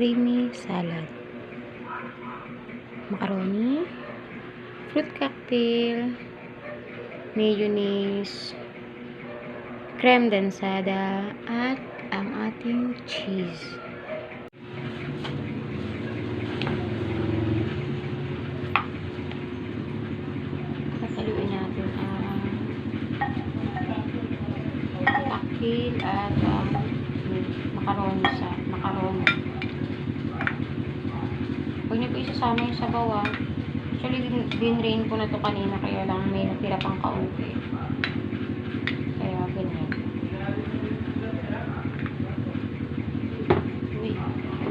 creamy salad, macaroni, fruit cocktail, mayonnaise, creme densada, at ang ating cheese. Haluin natin ang cocktail at macaroni sa macaroni. Huwag niyo po isasama yung sabaw. Actually, din-rain ko na to kanina, kaya lang may natira pang kaunti. Kaya ganyan. Uy,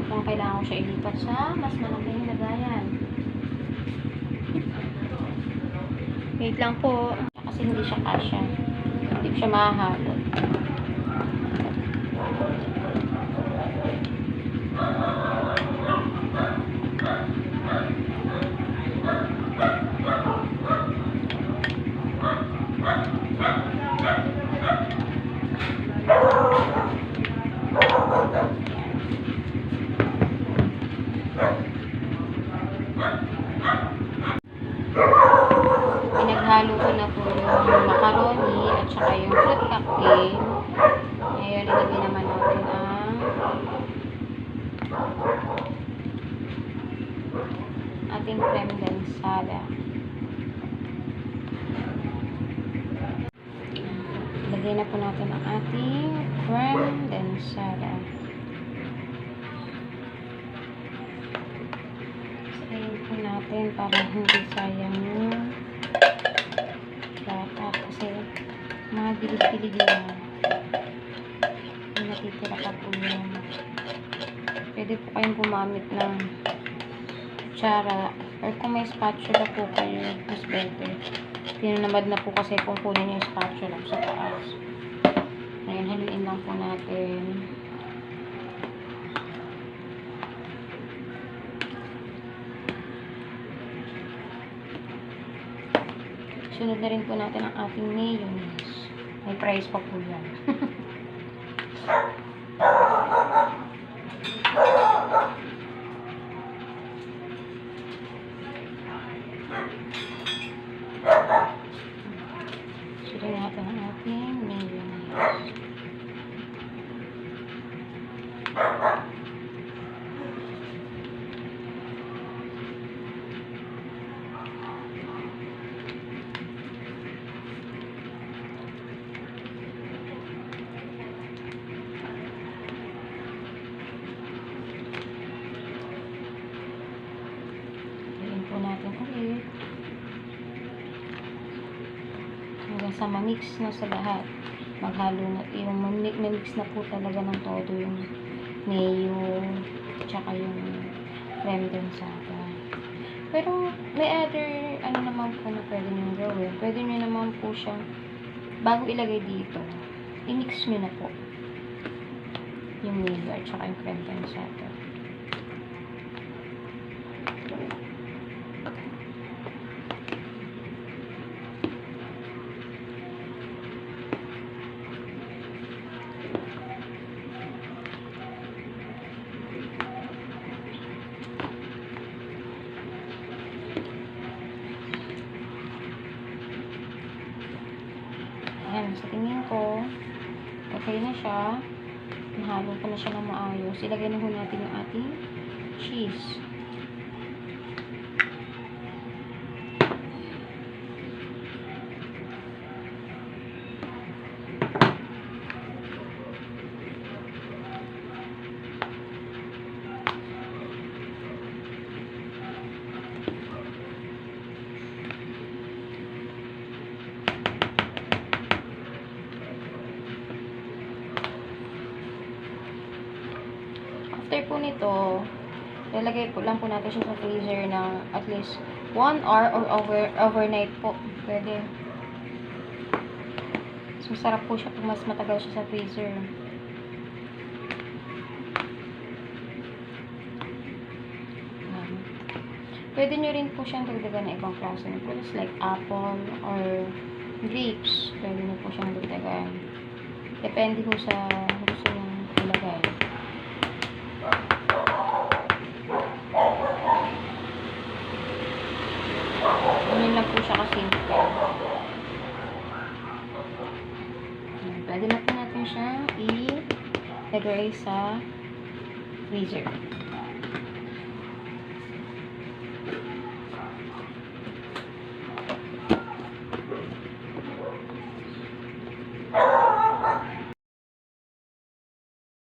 kung kailangan ko siya ilipat sa mas malaking lagayan. Wait lang po. Kasi hindi siya kasya. Hindi siya mahahalo. Pinaghalo ko na po yung macaroni at saka yung fruit cocktail. Ngayon, ilagay naman natin ang ating creme densada. Ilagay na po natin ang ating creme densada. Sayin po natin para hindi sayang yung lahat kasi mga gilid-gilid yan. May natitira pa po yan. Pwede po kayong gumamit ng kutsara or kung may spatula po kayo, mas better. Tinanamad na po kasi kung kunin yung spatula sa taas. Ngayon, haluin lang po natin. Sunod na rin po natin ang ating mayonnaise. May price pa po yan. Sunod natin ang ating mayonnaise. Natin ulit hanggang sa ma-mix na sa lahat, maghalo na yung ma-mix na po talaga ng todo yung mayo tsaka yung creme densada. Pero may other ano naman po na pwede nyo gawin. Pwede nyo naman po siyang bago ilagay dito, i-mix nyo na po yung mayo at saka yung creme densada. Ayan, sa tingin ko, okay na siya. Nahalo ko na siya ng maayos. Ilagay na ho natin yung ating cheese. After po nito, lalagay po lang po natin siya sa freezer ng at least 1 hour or overnight po. Pwede. So, masarap po siya pag mas matagal siya sa freezer. Pwede nyo rin po siyang dagdagan ng ibang klase ng fruits like apple or grapes. Pwede nyo po siyang dagdagan. Depende po sa gusto nyo ilagay. Ayan, pwede na po natin siyang i-lagay sa freezer.